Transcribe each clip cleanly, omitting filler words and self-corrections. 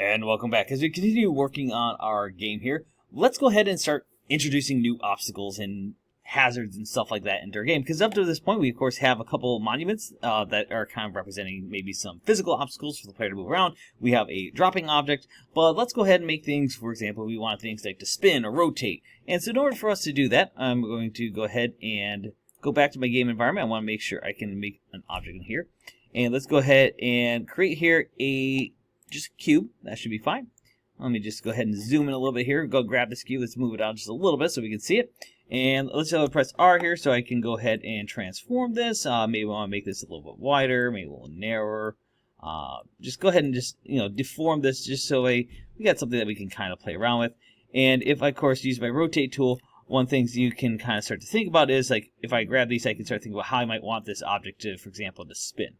And welcome back. As we continue working on our game here, let's go ahead and start introducing new obstacles and hazards and stuff like that into our game. Because up to this point, we of course have a couple monuments that are kind of representing maybe some physical obstacles for the player to move around. We have a dropping object, but let's go ahead and make things, for example, we want things like to spin or rotate. And so in order for us to do that, I'm going to go ahead and go back to my game environment. I want to make sure I can make an object in here. And let's go ahead and create here just a cube. That should be fine. Let me just go ahead and zoom in a little bit here. Go grab this cube. Let's move it out just a little bit so we can see it. And let's press R here so I can go ahead and transform this. Maybe I want to make this a little bit wider, maybe a little narrower. Just go ahead and just deform this just so we got something that we can kind of play around with. And if I, of course, use my rotate tool, one thing you can kind of start to think about is like if I grab these, I can start thinking about how I might want this object to, for example, to spin.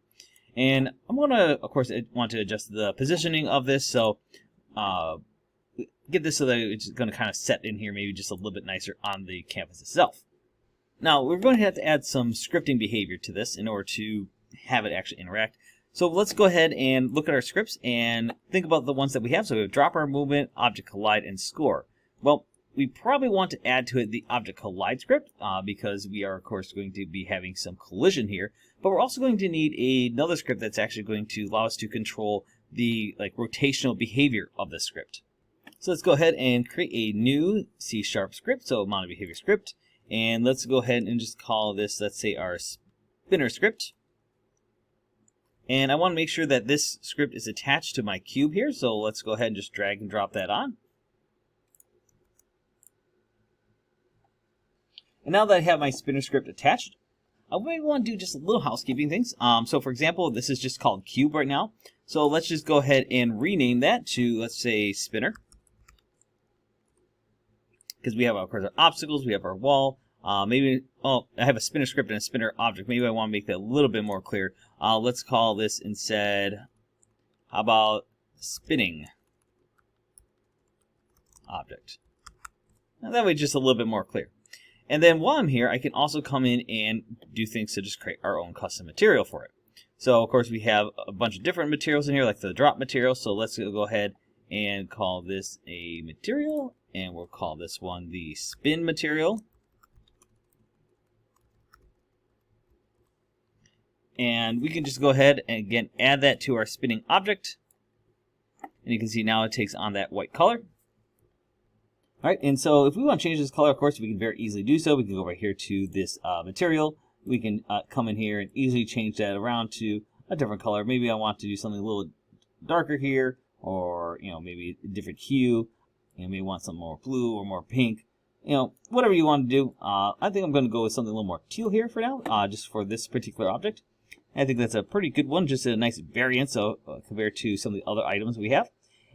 And I'm going to, of course, want to adjust the positioning of this. So get this so that it's going to kind of set in here maybe just a little bit nicer on the canvas itself. Now, we're going to have to add some scripting behavior to this in order to have it actually interact. So let's go ahead and look at our scripts and think about the ones that we have. So we have dropper, movement, object collide, and score. Well, we probably want to add to it the object collide script because we are, of course, going to be having some collision here. But we're also going to need another script that's actually going to allow us to control the rotational behavior of the script. So let's go ahead and create a new C# script, so mono behavior script. And let's go ahead and just call this, let's say, our spinner script. And I want to make sure that this script is attached to my cube here. So let's go ahead and just drag and drop that on. And now that I have my spinner script attached, I may want to do just a little housekeeping things. So for example, this is just called cube right now. So let's just go ahead and rename that to, let's say, spinner. Because we have, of course, our obstacles, we have our wall. I have a spinner script and a spinner object. Maybe I want to make that a little bit more clear. Let's call this instead, how about spinning object? Now that way it's just a little bit more clear. And then while I'm here, I can also come in and do things to just create our own custom material for it. So, of course, we have a bunch of different materials in here, like the drop material. So let's go ahead and call this a material. And we'll call this one the spin material. And we can just go ahead and, again, add that to our spinning object. And you can see now it takes on that white color. All right, and so if we want to change this color, of course, we can very easily do so. We can go right here to this material. We can come in here and easily change that around to a different color. Maybe I want to do something a little darker here, or maybe a different hue. Maybe want something more blue or more pink. Whatever you want to do. I think I'm going to go with something a little more teal here for now, just for this particular object. I think that's a pretty good one, just a nice variance compared to some of the other items we have.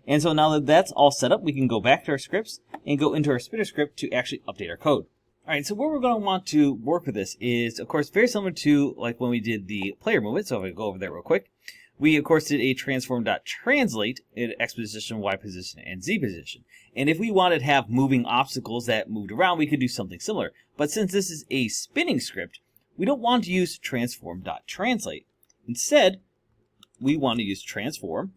And so now that that's all set up, we can go back to our scripts and go into our spinner script to actually update our code. All right, so where we're going to want to work with this is, of course, very similar to like when we did the player movement. So if I go over there real quick, we, of course, did a transform.translate in X position, Y position, and Z position. And if we wanted to have moving obstacles that moved around, we could do something similar. But since this is a spinning script, we don't want to use transform.translate. Instead, we want to use transform.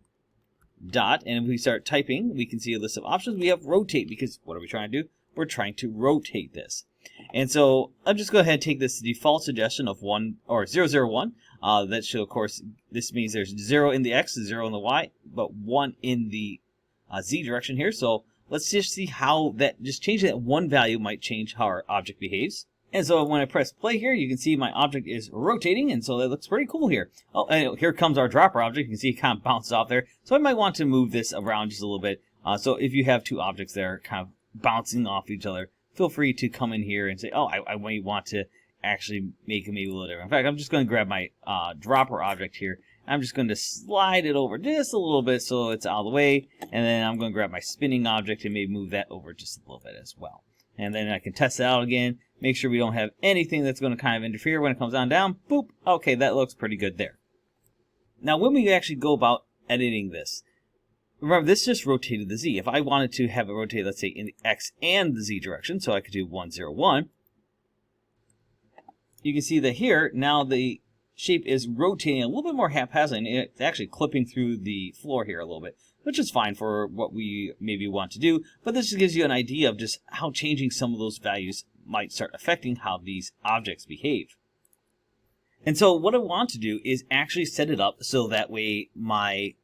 And if we start typing, we can see a list of options. We have rotate, because what are we trying to do? We're trying to rotate this. And so I'll just go ahead and take this default suggestion of 1 or 001. That should, of course, this means there's 0 in the X, 0 in the Y, but 1 in the Z direction here. So let's just see how that, just changing that one value might change how our object behaves. And so when I press play here, you can see my object is rotating, and so that looks pretty cool here. Oh, and here comes our dropper object. You can see it kind of bounces off there. So I might want to move this around just a little bit. So if you have two objects that are kind of bouncing off each other, feel free to come in here and say, oh, I might want to actually make it maybe a little different. In fact, I'm just going to grab my dropper object here. I'm just going to slide it over just a little bit so it's out of the way. And then I'm going to grab my spinning object and maybe move that over just a little bit as well. And then I can test it out again. Make sure we don't have anything that's going to kind of interfere when it comes on down. Boop. Okay, that looks pretty good there. Now, when we actually go about editing this, remember, this just rotated the Z. If I wanted to have it rotate, let's say, in the X and the Z direction, so I could do 101, you can see that here, now the shape is rotating a little bit more haphazard, and it's actually clipping through the floor here a little bit, which is fine for what we maybe want to do. But this just gives you an idea of just how changing some of those values might start affecting how these objects behave. And so what I want to do is actually set it up so that way my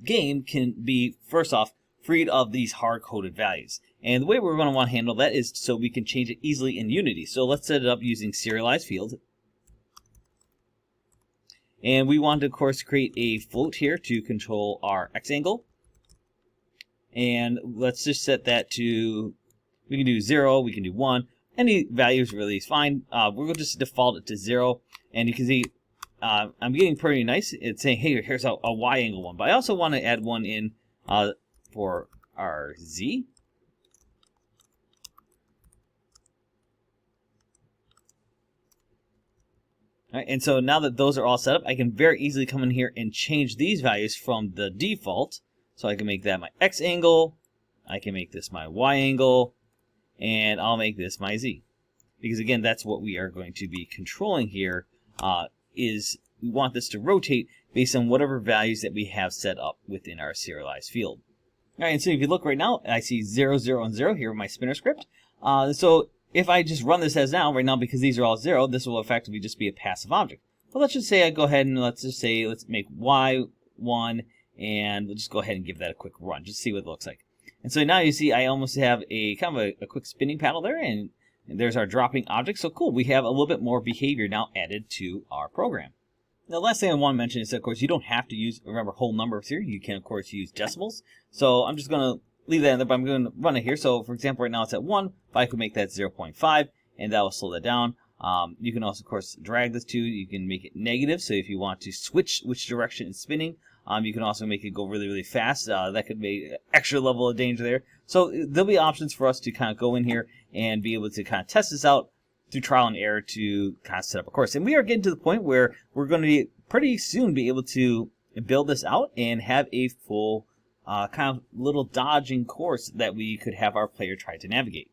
game can be, first off, freed of these hard-coded values. And the way we're going to want to handle that is so we can change it easily in Unity. So let's set it up using serialized field. And we want to, of course, create a float here to control our X angle. And let's just set that to, we can do 0, we can do 1. Any values really is fine. We're going to just default it to 0. And you can see I'm getting pretty nice. It's saying, hey, here's a Y angle one. But I also want to add one in for our Z. All right, and so now that those are all set up, I can very easily come in here and change these values from the default. So I can make that my X angle. I can make this my Y angle. And I'll make this my Z. Because again, that's what we are going to be controlling here, is we want this to rotate based on whatever values that we have set up within our serialized field. All right, and so if you look right now, I see 0, 0, and 0 here in my spinner script. So if I just run this as now, right now, because these are all 0, this will effectively just be a passive object. But let's just say I go ahead and let's make Y 1, and we'll just go ahead and give that a quick run, just see what it looks like. And so now you see I almost have a kind of a quick spinning paddle there, and there's our dropping object. So cool, we have a little bit more behavior now added to our program. Now, the last thing I want to mention is that, of course, you don't have to remember whole numbers here. You can, of course, use decimals. So I'm just going to leave that in there, but I'm going to run it here. So, for example, right now it's at 1, but I could make that 0.5, and that will slow that down. You can also, of course, drag this to. You can make it negative, so if you want to switch which direction it's spinning, you can also make it go really, really fast. That could be an extra level of danger there. So there'll be options for us to kind of go in here and be able to kind of test this out through trial and error to kind of set up a course. And we are getting to the point where we're going to be pretty soon be able to build this out and have a full kind of little dodging course that we could have our player try to navigate.